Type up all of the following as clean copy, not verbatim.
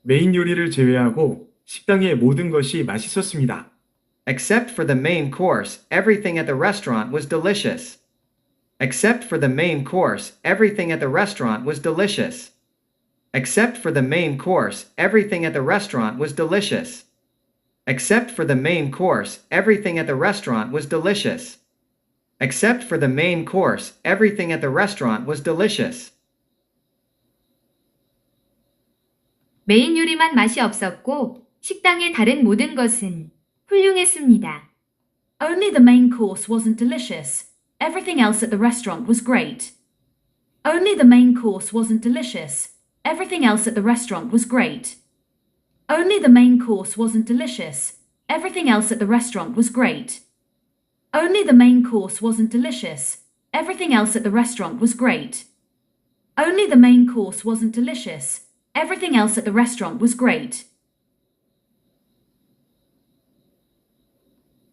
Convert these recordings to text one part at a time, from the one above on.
메인 요리를 제외하고 식당의 모든 것이 맛있었습니다. Except for the main course, everything at the restaurant was delicious. Except for the main course, everything at the restaurant was delicious. Except for the main course, everything at the restaurant was delicious. Except for the main course, everything at the restaurant was delicious. Except for the main course, everything at the restaurant was delicious. 메인 요리만 맛이 없었고 식당의 다른 모든 것은 훌륭했습니다. Only the main course wasn't delicious. Everything else at the restaurant was great. Only the main course wasn't delicious. Everything else at the restaurant was great. Only the main course wasn't delicious. Everything else at the restaurant was great. Only the main course wasn't delicious. Everything else at the restaurant was great. Only the main course wasn't delicious. Everything else at the restaurant was great.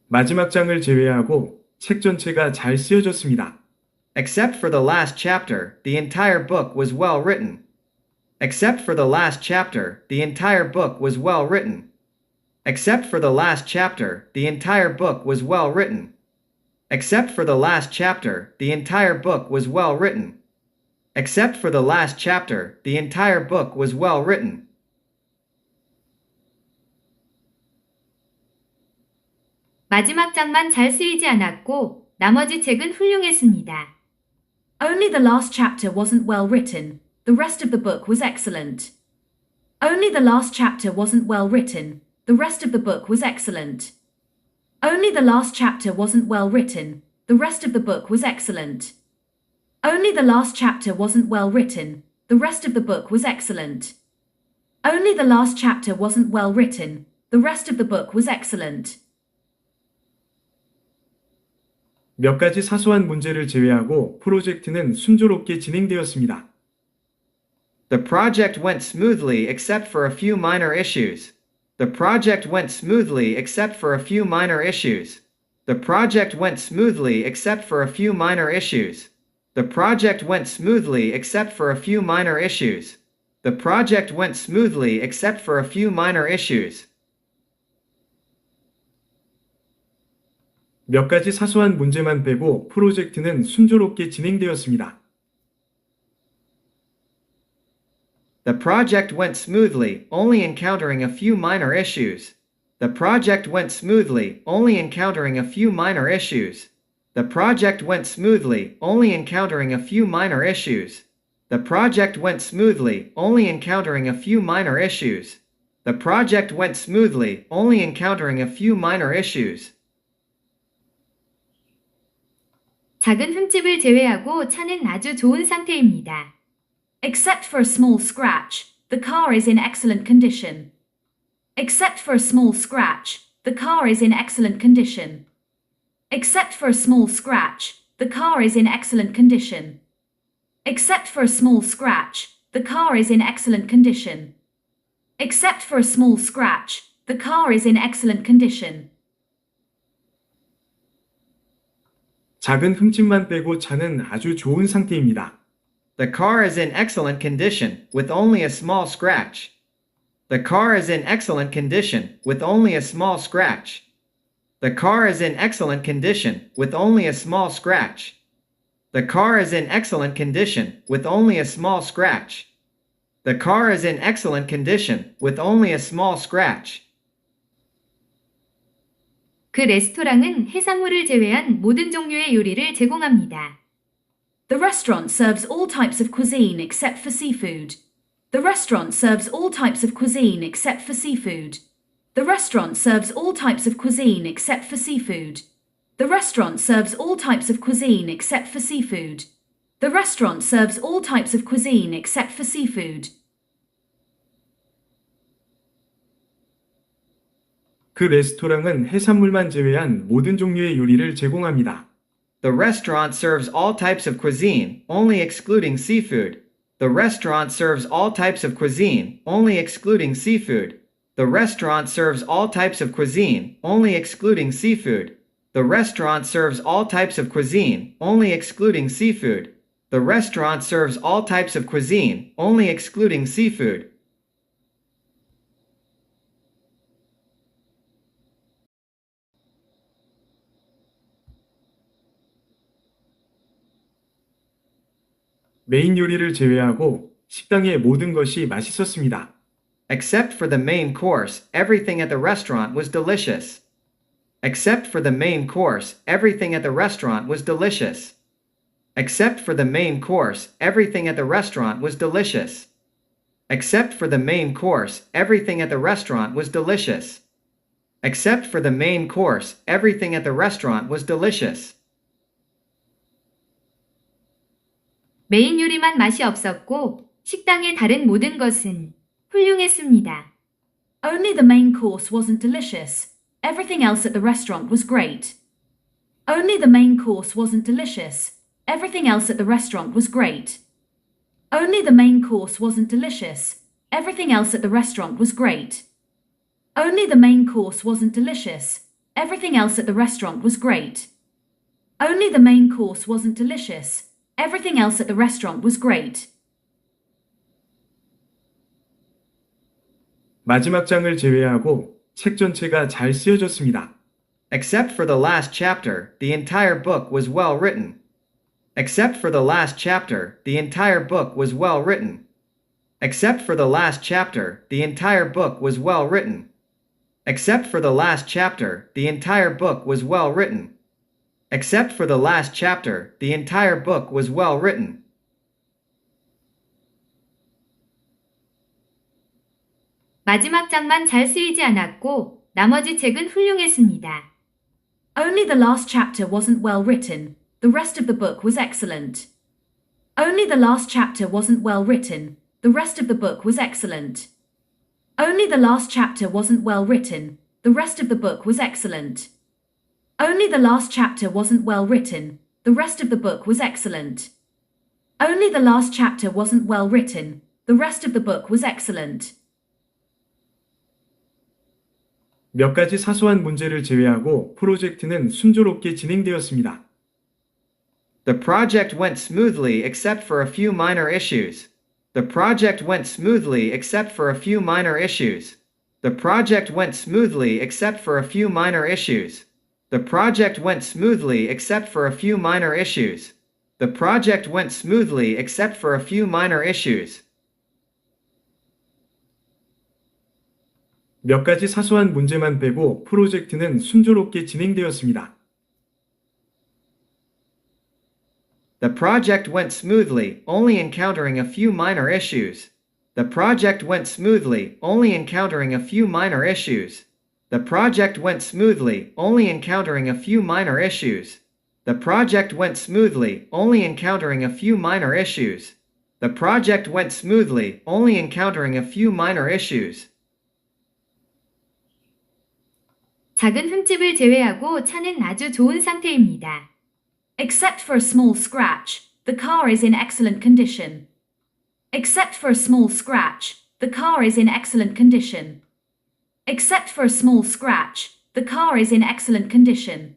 마지막 장을 제외하고 책 전체가 잘 쓰여졌습니다. Except for the last chapter, the entire book was well written. Except for the last chapter, the entire book was well written. Except for the last chapter, the entire book was well written. Except for the last chapter, the entire book was well written. Except for the last chapter, the entire book was well written. 마지막 장만 잘 쓰이지 않았고 나머지 책은 훌륭했습니다. Only the last chapter wasn't well written. The rest of the book was excellent. Only the last chapter wasn't well written. The rest of the book was excellent. Only the last chapter wasn't well written. The rest of the book was excellent. Only the last chapter wasn't well written. The rest of the book was excellent. Only the last chapter wasn't well written. The rest of the book was excellent. 몇 가지 사소한 문제를 제외하고 프로젝트는 순조롭게 진행되었습니다. The project went smoothly except for a few minor issues. The project went smoothly except for a few minor issues. The project went smoothly except for a few minor issues. The project went smoothly except for a few minor issues. The project went smoothly except for a few minor issues. 몇 가지 사소한 문제만 빼고 프로젝트는 순조롭게 진행되었습니다. The project went smoothly, only encountering a few minor issues. The project went smoothly, only encountering a few minor issues. The project went smoothly, only encountering a few minor issues. The project went smoothly, only encountering a few minor issues. The project went smoothly, only encountering a few minor issues. 작은 흠집을 제외하고 차는 아주 좋은 상태입니다. Except for a small scratch, the car is in excellent condition. Except for a small scratch, the car is in excellent condition. Except for a small scratch, the car is in excellent condition. Except for a small scratch, the car is in excellent condition. Except for a small scratch, the car is in excellent condition. 작은 흠집만 빼고 차는 아주 좋은 상태입니다. The car is in excellent condition, with only a small scratch. The car is in excellent condition, with only a small scratch. The car is in excellent condition, with only a small scratch. The car is in excellent condition, with only a small scratch. The car is in excellent condition, with only a small scratch. 그 레스토랑은 해산물을 제외한 모든 종류의 요리를 제공합니다. The restaurant serves all types of cuisine except for seafood. The restaurant serves all types of cuisine except for seafood. The restaurant serves all types of cuisine except for seafood. The restaurant serves all types of cuisine except for seafood. The restaurant serves all types of cuisine except for seafood. 그 레스토랑은 해산물만 제외한 모든 종류의 요리를 제공합니다. The restaurant serves all types of cuisine, only excluding seafood. The restaurant serves all types of cuisine, only excluding seafood. The restaurant serves all types of cuisine, only excluding seafood. The restaurant serves all types of cuisine, only excluding seafood. The restaurant serves all types of cuisine, only excluding seafood. 메인 요리를 제외하고 식당의 모든 것이 맛있었습니다. Except for the main course, everything at the restaurant was delicious. Except for the main course, everything at the restaurant was delicious. Except for the main course, everything at the restaurant was delicious. Except for the main course, everything at the restaurant was delicious. Except for the main course, everything at the restaurant was delicious. 메인 요리만 맛이 없었고 식당의 다른 모든 것은 훌륭했습니다. Only the main course wasn't delicious. Everything else at the restaurant was great. Only the main course wasn't delicious. Everything else at the restaurant was great. Only the main course wasn't delicious. Everything else at the restaurant was great. Only the main course wasn't delicious. Everything else at the restaurant was great. Only the main course wasn't delicious. Everything else at the restaurant was great. 마지막 장을 제외하고 책 전체가 잘 쓰여졌습니다. Except for the last chapter, the entire book was well written. Except for the last chapter, the entire book was well written. Except for the last chapter, the entire book was well written. Except for the last chapter, the entire book was well written. Except for the last chapter, the entire book was well written. 마지막 장만 잘 쓰이지 않았고 나머지 책은 훌륭했습니다. Only the last chapter wasn't well written. The rest of the book was excellent. Only the last chapter wasn't well written. The rest of the book was excellent. Only the last chapter wasn't well written. The rest of the book was excellent. Only the last chapter wasn't well written. The rest of the book was excellent. Only the last chapter wasn't well written. The rest of the book was excellent. 몇 가지 사소한 문제를 제외하고 프로젝트는 순조롭게 진행되었습니다. The project went smoothly except for a few minor issues. The project went smoothly except for a few minor issues. The project went smoothly except for a few minor issues. The project went smoothly except for a few minor issues. The project went smoothly except for a few minor issues. 몇 가지 사소한 문제만 빼고 프로젝트는 순조롭게 진행되었습니다. The project went smoothly, only encountering a few minor issues. The project went smoothly, only encountering a few minor issues. The project went smoothly, only encountering a few minor issues. The project went smoothly, only encountering a few minor issues. The project went smoothly, only encountering a few minor issues. 작은 흠집을 제외하고 차는 아주 좋은 상태입니다. Except for a small scratch, the car is in excellent condition. Except for a small scratch, the car is in excellent condition. Except for a small scratch, the car is in excellent condition.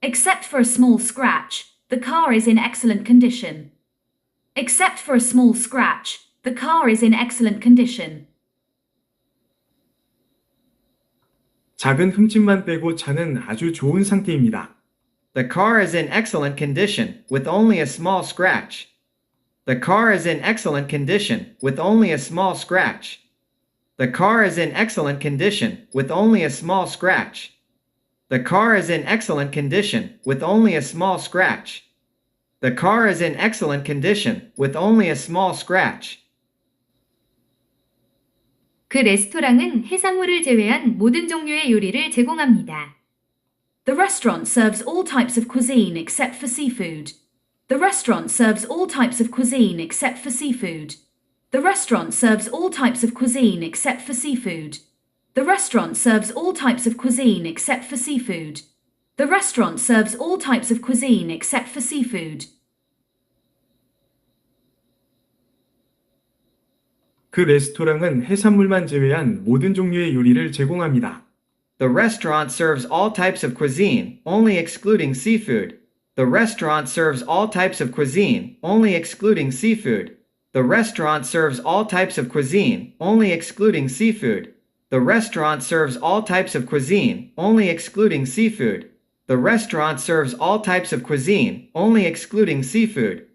Except for a small scratch, the car is in excellent condition. Except for a small scratch, the car is in excellent condition. 작은 흠집만 빼고 차는 아주 좋은 상태입니다. The car is in excellent condition, with only a small scratch. The car is in excellent condition, with only a small scratch. The car is in excellent condition, with only a small scratch. The car is in excellent condition, with only a small scratch. The car is in excellent condition, with only a small scratch. 그 레스토랑은 해산물을 제외한 모든 종류의 요리를 제공합니다. The restaurant serves all types of cuisine except for seafood. The restaurant serves all types of cuisine except for seafood. The restaurant serves all types of cuisine except for seafood. The restaurant serves all types of cuisine except for seafood. The restaurant serves all types of cuisine except for seafood. 그 레스토랑은 해산물만 제외한 모든 종류의 요리를 제공합니다. The restaurant serves all types of cuisine, only excluding seafood. The restaurant serves all types of cuisine, only excluding seafood. The restaurant serves all types of cuisine, only excluding seafood. The restaurant serves all types of cuisine, only excluding seafood. The restaurant serves all types of cuisine, only excluding seafood.